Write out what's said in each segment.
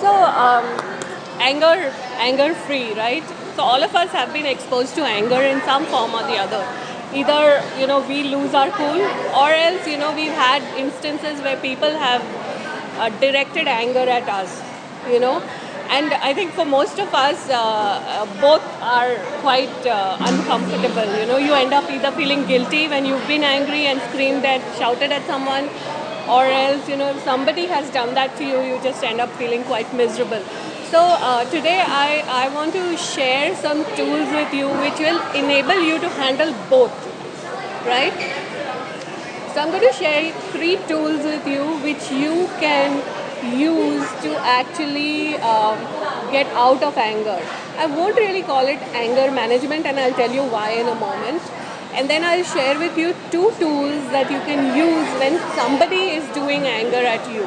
So anger free, right? So all of us have been exposed to anger in some form or the other. Either we lose our cool, or else we've had instances where people have directed anger at us. You know, and I think for most of us, both are quite uncomfortable. You end up either feeling guilty when you've been angry and screamed at, shouted at someone, or else if somebody has done that to you, you just end up feeling quite miserable. So today I want to share some tools with you which will enable you to handle both, right? So I'm going to share 3 tools with you which you can use to actually get out of anger. I won't really call it anger management, and I'll tell you why in a moment. And then I'll share with you 2 tools that you can use when somebody is doing anger at you,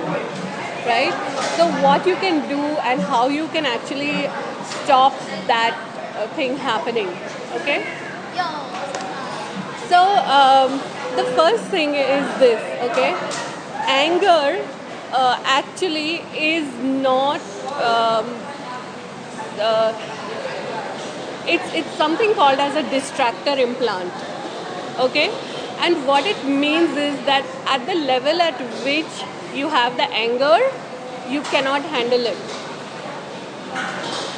right? So what you can do and how you can actually stop that thing happening, okay? So the first thing is this, okay? Anger actually is not. Uh, it's something called as a distractor implant, okay? And what it means is that at the level at which you have the anger, you cannot handle it.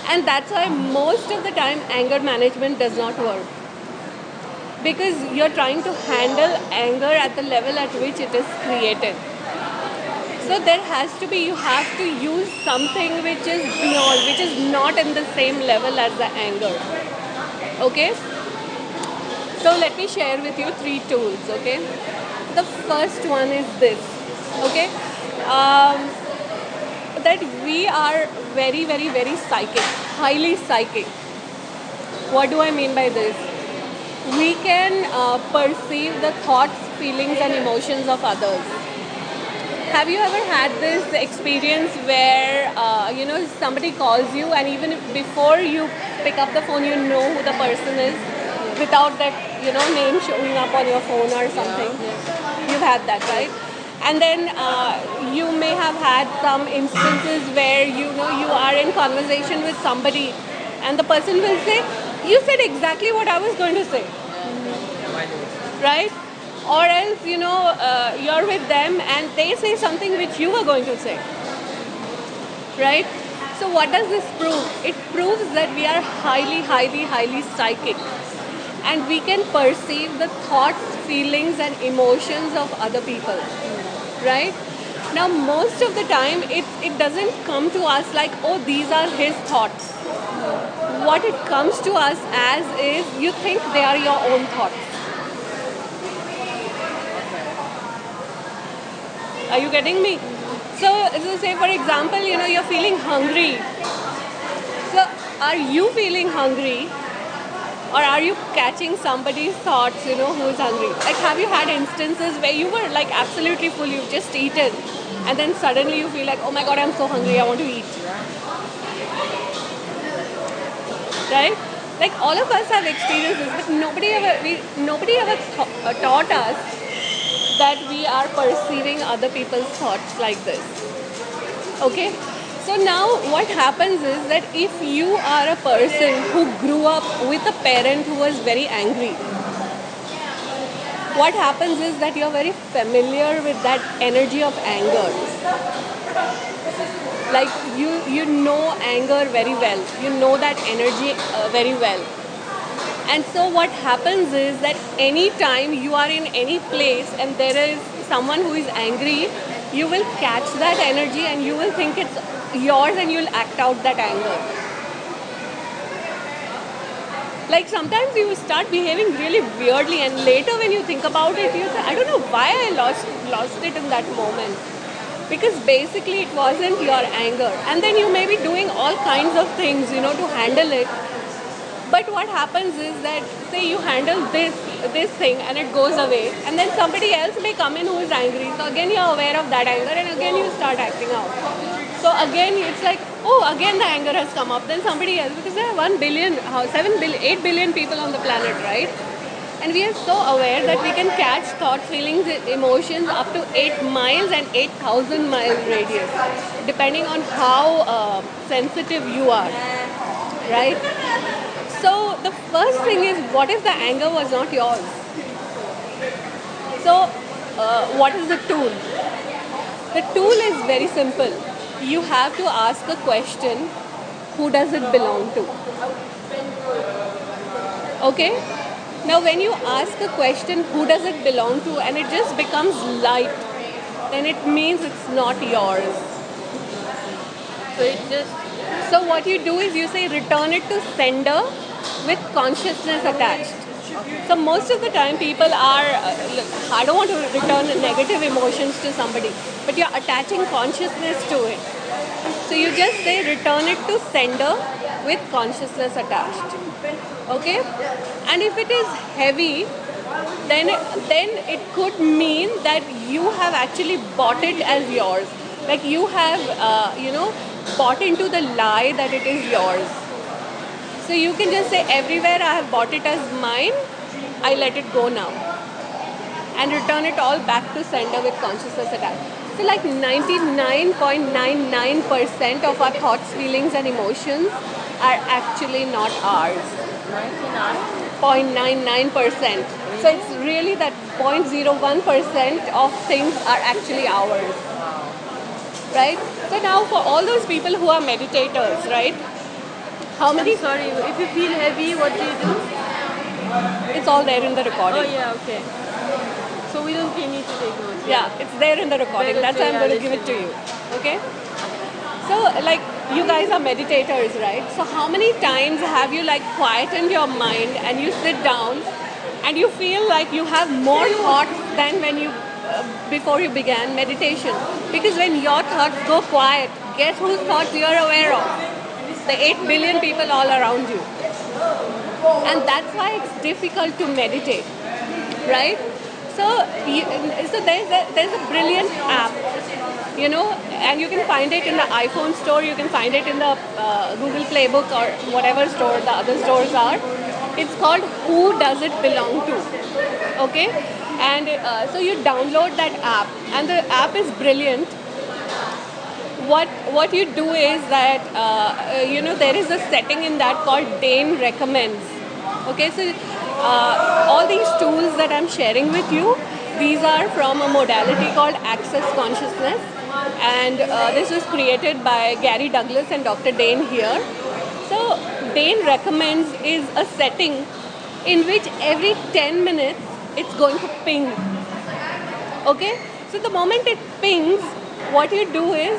And that's why most of the time anger management does not work, because you're trying to handle anger at the level at which it is created. So there has to be, you have to use something which is beyond, which is not in the same level as the anger. Okay? So let me share with you 3 tools, okay? The first one is this, okay? That we are very, very, very psychic, highly psychic. What do I mean by this? We can perceive the thoughts, feelings, and emotions of others. Have you ever had this experience where somebody calls you, and even if before you pick up the phone, you know who the person is without that name showing up on your phone or something? You've had that, right? And then you may have had some instances where you are in conversation with somebody, and the person will say, "You said exactly what I was going to say," right? Or else you're with them and they say something which you were going to say, right? So what does this prove? It proves that we are highly, highly, highly psychic, and we can perceive the thoughts, feelings, and emotions of other people, right? Now most of the time it doesn't come to us like, oh, these are his thoughts. What it comes to us as is, you think they are your own thoughts. Are you getting me? So say for example, you're feeling hungry. So are you feeling hungry, or are you catching somebody's thoughts, who's hungry? Like, have you had instances where you were like absolutely full, you've just eaten, and then suddenly you feel like, oh my god, I'm so hungry, I want to eat. Right? Like, all of us have experiences, but nobody ever taught us that we are perceiving other people's thoughts like this. Okay? So now what happens is that if you are a person who grew up with a parent who was very angry, what happens is that you're very familiar with that energy of anger. Like, you know anger very well. You know that energy very well. And so what happens is that anytime you are in any place and there is someone who is angry, you will catch that energy and you will think it's yours, and you'll act out that anger. Like, sometimes you start behaving really weirdly, and later when you think about it, you say, I don't know why I lost it in that moment. Because basically it wasn't your anger. And then you may be doing all kinds of things, to handle it. But what happens is that, say you handle this thing and it goes away, and then somebody else may come in who is angry. So again you're aware of that anger, and again you start acting out. So again it's like, oh, again the anger has come up. Then somebody else, because there are 1 billion, 8 billion people on the planet, right? And we are so aware that we can catch thoughts, feelings, emotions up to 8 miles and 8,000 mile radius, depending on how sensitive you are, right? So the first thing is, what if the anger was not yours? So what is the tool? The tool is very simple. You have to ask a question: who does it belong to? Okay? Now, when you ask a question, who does it belong to, and it just becomes light, then it means it's not yours. So it just So, what you do is you say, return it to sender with consciousness attached. So, most of the time, people are, look, I don't want to return negative emotions to somebody, but you're attaching consciousness to it. So, you just say, return it to sender with consciousness attached. Okay? And if it is heavy, then it could mean that you have actually bought it as yours. Like you have, bought into the lie that it is yours. So you can just say, everywhere I have bought it as mine, I let it go now. And return it all back to sender with consciousness attached. So like 99.99% of our thoughts, feelings and emotions are actually not ours. 99. 0.99%. So it's really that 0.01% of things are actually ours, right? So now for all those people who are meditators, right? How I'm many? sorry, if you feel heavy, what do you do? It's all there in the recording. Oh yeah, okay. So we don't need to take notes. Yeah, it's there in the recording. Better That's to, why I'm going to yeah, give it to listen. you. Okay? So, like, you guys are meditators, right? So, how many times have you, like, quietened your mind and you sit down and you feel like you have more thoughts than when you, before you began meditation? Because when your thoughts go quiet, guess whose thoughts you're aware of? The 8 billion people all around you. And that's why it's difficult to meditate, right? So, so there's a brilliant app, and you can find it in the iPhone store, you can find it in the Google Playbook or whatever store the other stores are. It's called Who Does It Belong To? Okay, and so you download that app, and the app is brilliant. What you do is that there is a setting in that called Dane recommends. Okay, so all these tools that I'm sharing with you, these are from a modality called Access Consciousness, and this was created by Gary Douglas and Dr. Dane here. So Dane recommends is a setting in which every 10 minutes it's going to ping. Okay, so the moment it pings, what you do is,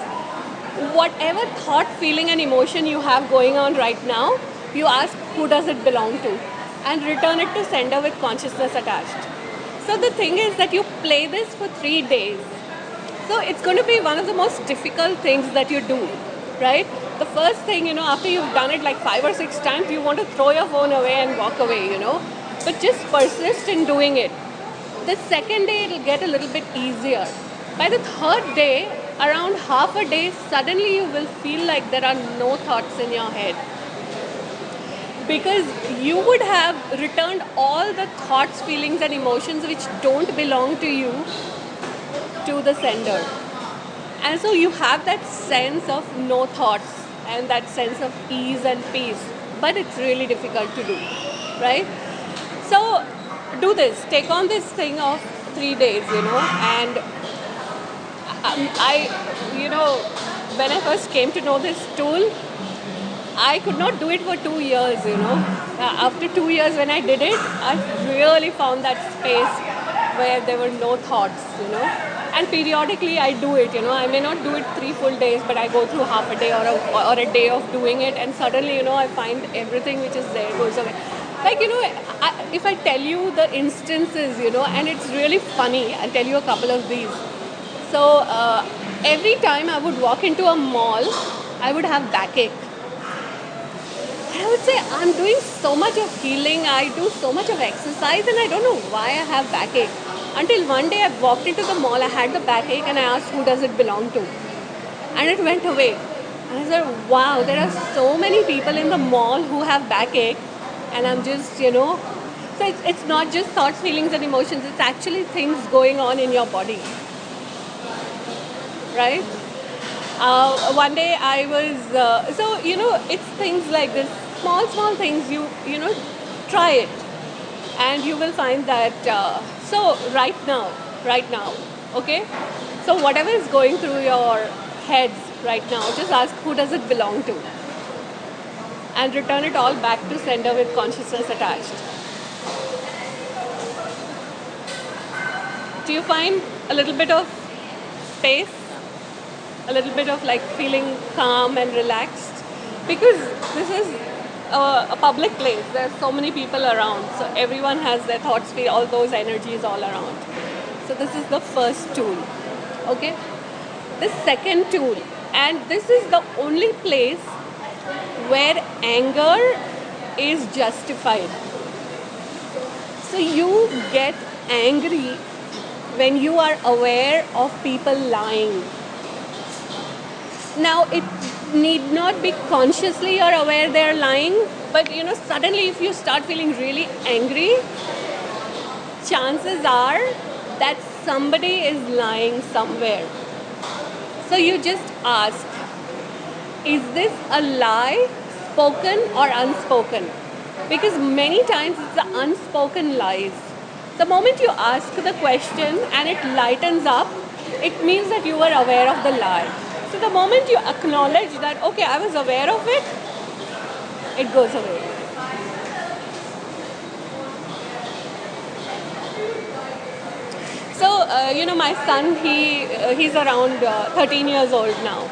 whatever thought, feeling, and emotion you have going on right now, you ask who does it belong to, and return it to sender with consciousness attached. So the thing is that you play this for 3 days. So it's going to be one of the most difficult things that you do, right? The first thing, after you've done it like 5 or 6 times, you want to throw your phone away and walk away, but just persist in doing it. The second day, it'll get a little bit easier. By the third day, around half a day, suddenly you will feel like there are no thoughts in your head. Because you would have returned all the thoughts, feelings, and emotions which don't belong to you to the sender. And so you have that sense of no thoughts and that sense of ease and peace. But it's really difficult to do, right? So do this. Take on this thing of 3 days, and when I first came to know this tool, I could not do it for 2 years. After 2 years when I did it, I really found that space where there were no thoughts. And periodically I do it, I may not do it 3 full days, but I go through half a day or a day of doing it, and suddenly, I find everything which is there goes away. Like, if I tell you the instances, and it's really funny, I'll tell you a couple of these. So every time I would walk into a mall, I would have backache. I would say, I'm doing so much of healing, I do so much of exercise, and I don't know why I have backache. Until one day I walked into the mall, I had the backache, and I asked who does it belong to. And it went away. And I said, wow, there are so many people in the mall who have backache, and I'm just, So it's not just thoughts, feelings, and emotions. It's actually things going on in your body, right? One day I was so it's things like this, small things. You try it, and you will find that. So right now, okay. So whatever is going through your heads right now, just ask who does it belong to, and return it all back to sender with consciousness attached. Do you find a little bit of space, a little bit of like feeling calm and relaxed? Because this is a public place, there's so many people around, so everyone has their thoughts, feel all those energies all around. So this is the first tool, okay? The second tool, and this is the only place where anger is justified. So you get angry when you are aware of people lying. Now, it need not be consciously you're aware they're lying, but suddenly if you start feeling really angry, chances are that somebody is lying somewhere. So you just ask, is this a lie, spoken or unspoken? Because many times it's the unspoken lies. The moment you ask the question and it lightens up, it means that you were aware of the lie. So the moment you acknowledge that, okay, I was aware of it, it goes away. So, my son, he's around 13 years old now.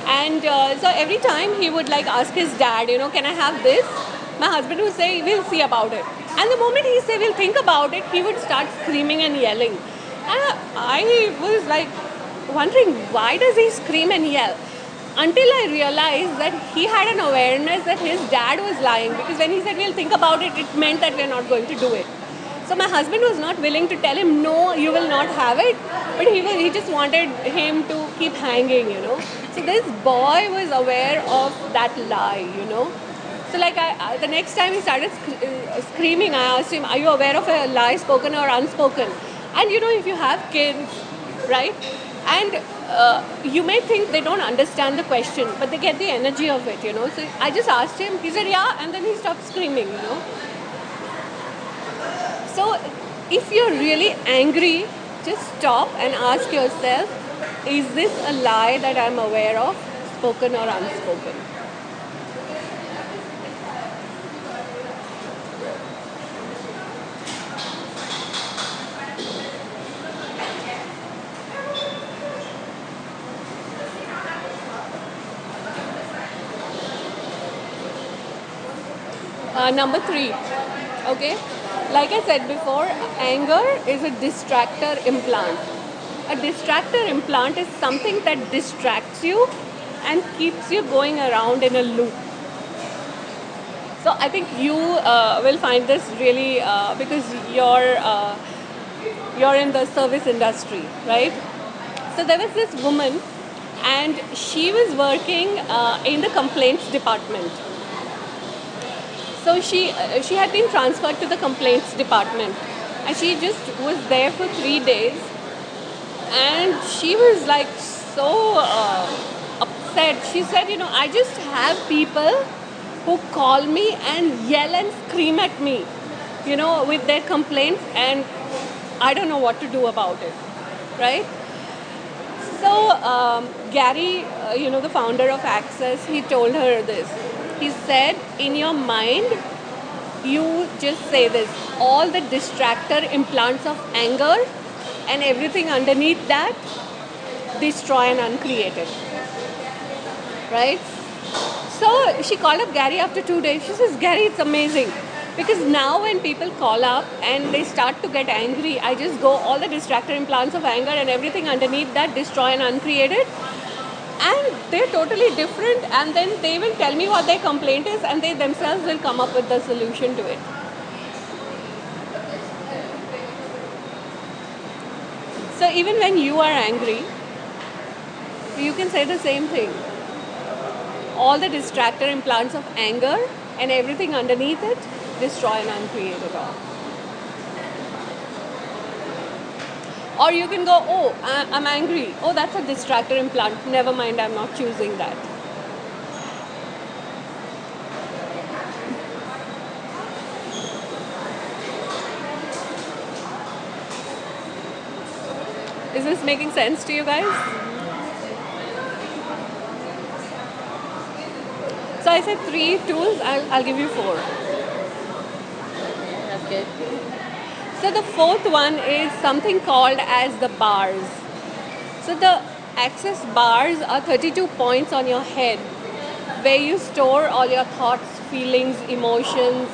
And so every time he would like ask his dad, can I have this? My husband would say, we'll see about it. And the moment he say, we'll think about it, he would start screaming and yelling. And I was like wondering, why does he scream and yell? Until I realized that he had an awareness that his dad was lying, because when he said, we'll think about it, it meant that we're not going to do it. So my husband was not willing to tell him, no, you will not have it. But he just wanted him to keep hanging. So this boy was aware of that lie. So like the next time he started screaming, I asked him, are you aware of a lie, spoken or unspoken? And if you have kids, right? And you may think they don't understand the question, but they get the energy of it. So I just asked him, he said, yeah, and then he stopped screaming. So if you're really angry, just stop and ask yourself, is this a lie that I'm aware of, spoken or unspoken? Number 3, okay? Like I said before, anger is a distractor implant. A distractor implant is something that distracts you and keeps you going around in a loop. So I think you will find this really because you're in the service industry, right? So there was this woman, and she was working in the complaints department. So she had been transferred to the complaints department, and she just was there for 3 days, and she was like so upset. She said, I just have people who call me and yell and scream at me, with their complaints, and I don't know what to do about it, right? So Gary, the founder of Access, he told her this. He said, in your mind, you just say this, all the distractor implants of anger and everything underneath that, destroy and uncreate it. Right? So she called up Gary after 2 days. She says, Gary, it's amazing. Because now when people call up and they start to get angry, I just go, all the distractor implants of anger and everything underneath that, destroy and uncreate it. And they're totally different, and then they will tell me what their complaint is, and they themselves will come up with the solution to it. So even when you are angry, you can say the same thing. All the distractor implants of anger and everything underneath it, destroy and uncreate it all. Or you can go, oh, I'm angry. Oh, that's a distractor implant. Never mind, I'm not choosing that. Is this making sense to you guys? So I said 3 tools, I'll give you 4. Okay. So the fourth one is something called as the bars. So the access bars are 32 points on your head where you store all your thoughts, feelings, emotions,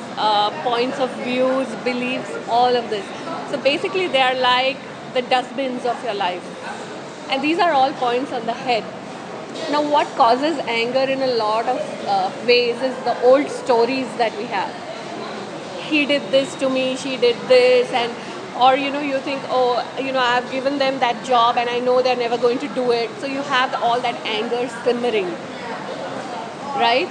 points of views, beliefs, all of this. So basically they are like the dustbins of your life. And these are all points on the head. Now what causes anger in a lot of ways is the old stories that we have. He did this to me, she did this, and or you think, oh, I've given them that job and I know they're never going to do it. So you have all that anger simmering, right?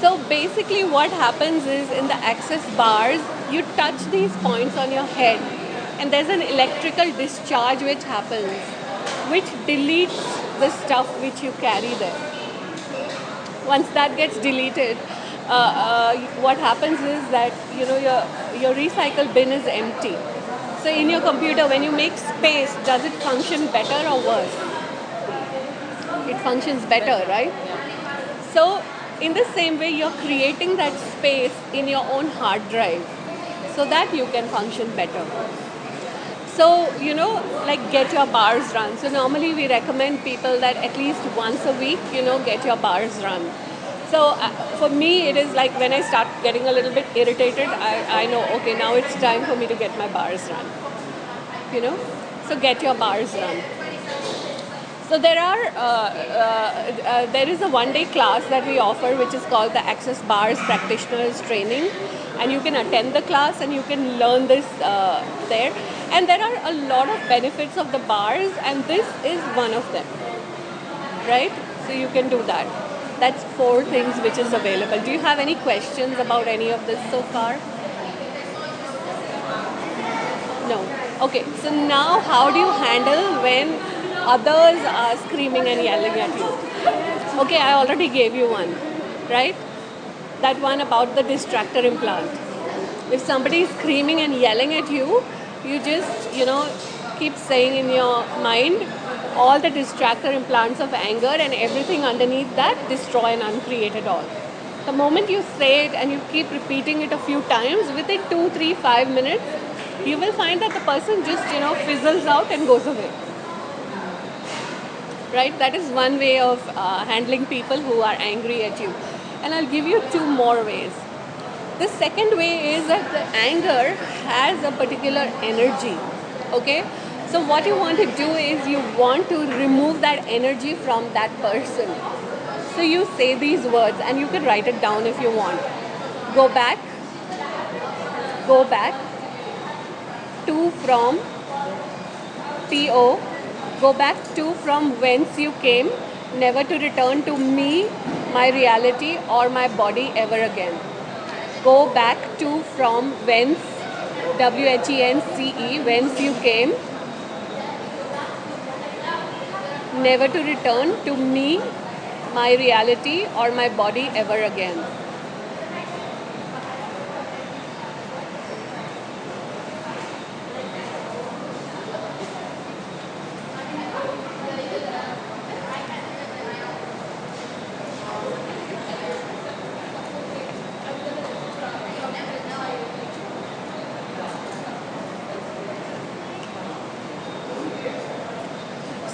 So basically what happens is in the access bars, you touch these points on your head and there's an electrical discharge which happens, which deletes the stuff which you carry there. Once that gets deleted, what happens is that your recycle bin is empty. So in your computer, when you make space, does it function better or worse? It functions better, right? Yeah. So in the same way, you're creating that space in your own hard drive so that you can function better. So, like get your bars run. So normally we recommend people that at least once a week, get your bars run. So for me, it is like when I start getting a little bit irritated, I know, okay, now it's time for me to get my bars run. So get your bars run. So there is a one-day class that we offer, which is called the Access Bars Practitioners Training, and you can attend the class and you can learn this there. And there are a lot of benefits of the bars, and this is one of them, right? So you can do that. That's 4 things which is available. Do you have any questions about any of this so far? No. Okay, so now how do you handle when others are screaming and yelling at you? Okay, I already gave you one, right? That one about the distractor implant. If somebody is screaming and yelling at you, you just, keep saying in your mind all the distractor implants of anger and everything underneath that, destroy and uncreate it all. The moment you say it and you keep repeating it a few times, within 2, 3, 5 minutes, you will find that the person just, fizzles out and goes away. Right? That is one way of handling people who are angry at you. And I'll give you 2 more ways. The second way is that the anger has a particular energy. Okay? So what you want to do is you want to remove that energy from that person. So you say these words and you can write it down if you want. Go back, to from, to, go back to from whence you came, never to return to me, my reality or my body ever again. Go back to from whence, WHENCE, whence you came, never to return to me, my reality or my body ever again.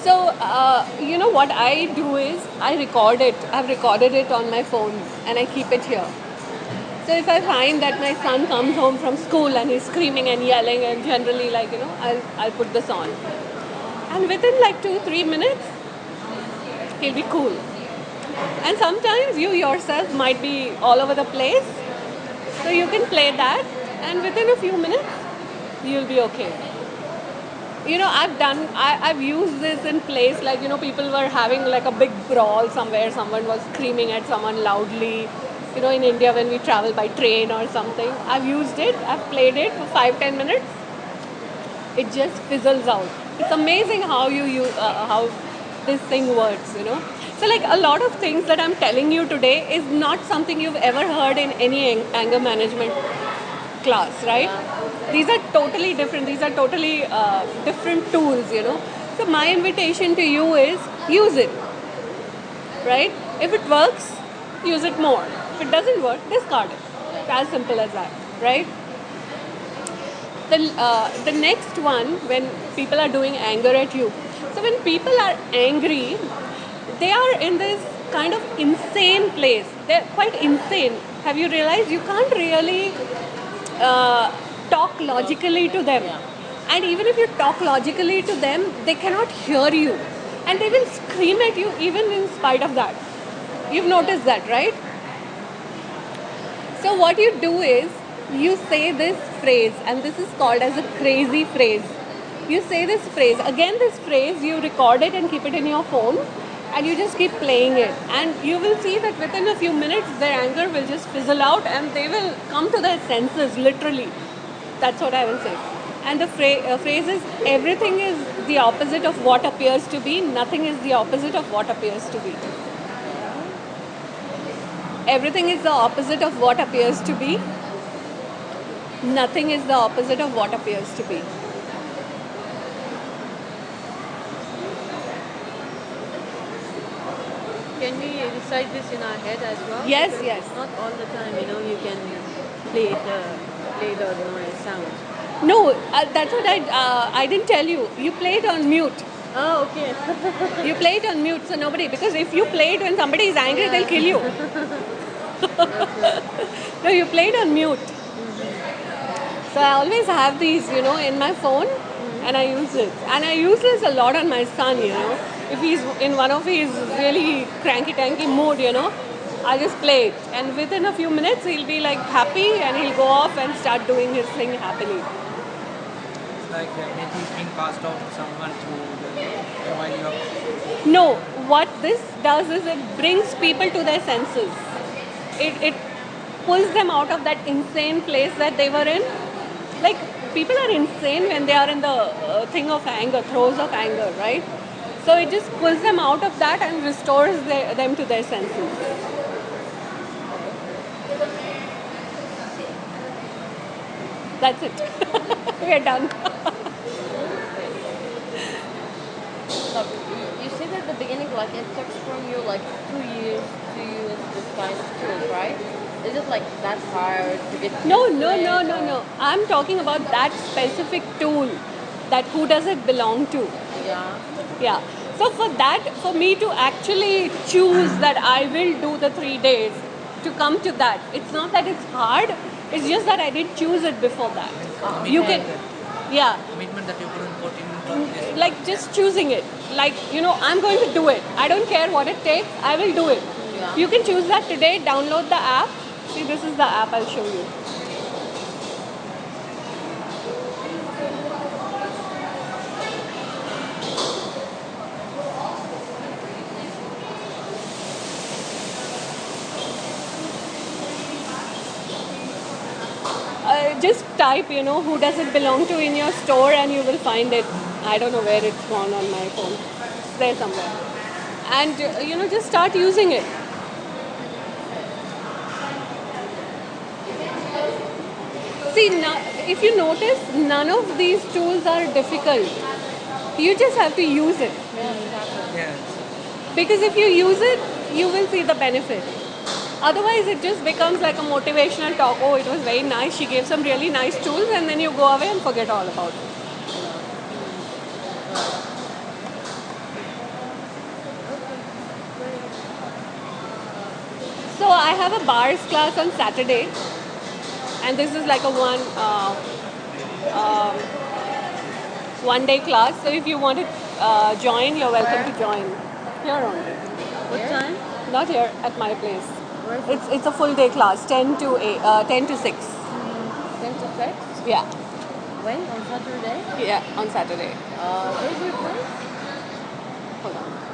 So, what I do is I record it. I've recorded it on my phone and I keep it here. So if I find that my son comes home from school and he's screaming and yelling and generally I'll put this on. And within like 2-3 minutes, he'll be cool. And sometimes you yourself might be all over the place. So you can play that and within a few minutes, you'll be okay. I've used this in place, like, people were having like a big brawl somewhere, someone was screaming at someone loudly, in India when we travel by train or something. I've used it, I've played it for 5-10 minutes. It just fizzles out. It's amazing how this thing works. So like a lot of things that I'm telling you today is not something you've ever heard in any anger management class, right? These are totally different. These are totally different tools. So my invitation to you is use it, right? If it works, use it more. If it doesn't work, discard it. It's as simple as that, right? The next one, when people are doing anger at you. So when people are angry, they are in this kind of insane place. They're quite insane. Have you realized you can't really talk logically to them? And even if you talk logically to them, they cannot hear you. And they will scream at you even in spite of that. You've noticed that, right? So what you do is you say this phrase, and this is called as a crazy phrase. You say this phrase. Again, this phrase, you record it and keep it in your phone, and you just keep playing it. And you will see that within a few minutes, their anger will just fizzle out and they will come to their senses, literally. That's what I will say. And the phrase is, everything is the opposite of what appears to be, nothing is the opposite of what appears to be. Everything is the opposite of what appears to be. Nothing is the opposite of what appears to be. Can we recite this in our head as well? Yes, Because yes. Not all the time, you can play the noise sound. No, that's what I didn't tell you. You play it on mute. Oh, okay. You play it on mute, so nobody. Because if you play it when somebody is angry, Yeah. they'll kill you. No, you play it on mute. So I always have these, in my phone, and I use it. And I use this a lot on my son. If he's in one of his really cranky-tanky mood, I just play it. And within a few minutes, he'll be like happy, and he'll go off and start doing his thing happily. It's like energy is being passed on to someone through while you are. No, what this does is it brings people to their senses. It pulls them out of that insane place that they were in. Like, people are insane when they are in the thing of anger, throes of anger, right? So it just pulls them out of that and restores them to their senses. That's it. We are done. You said at the beginning, like it took from you like 2 years to use this kind of tools, right? Is it like that hard to get used No, to no, it, no, no, or- no. I'm talking about that specific tool. That who does it belong to? Yeah. Yeah. So for me to actually choose that I will do the 3 days, to come to that, it's not that it's hard. It's just that I didn't choose it before that. You can, yeah. Commitment that you couldn't put in this. Like just choosing it. Like, I'm going to do it. I don't care what it takes. I will do it. Yeah. You can choose that today. Download the app. See, this is the app I'll show you. Just type, who does it belong to in your store, and you will find it. I don't know where it's gone on my phone. It's there somewhere. And, just start using it. See, if you notice, none of these tools are difficult. You just have to use it. Yes. Because if you use it, you will see the benefit. Otherwise, it just becomes like a motivational talk. Oh, it was very nice. She gave some really nice tools, and then you go away and forget all about it. So I have a bars class on Saturday, and this is like a one-day class. So if you want to join, you're welcome to join. Here only. What time? Not here, at my place. Where's It's a full day class, 10 to 6. 10 to 6? Yeah, When? On Saturday? yeah, on Saturday. Where's your place? Hold on.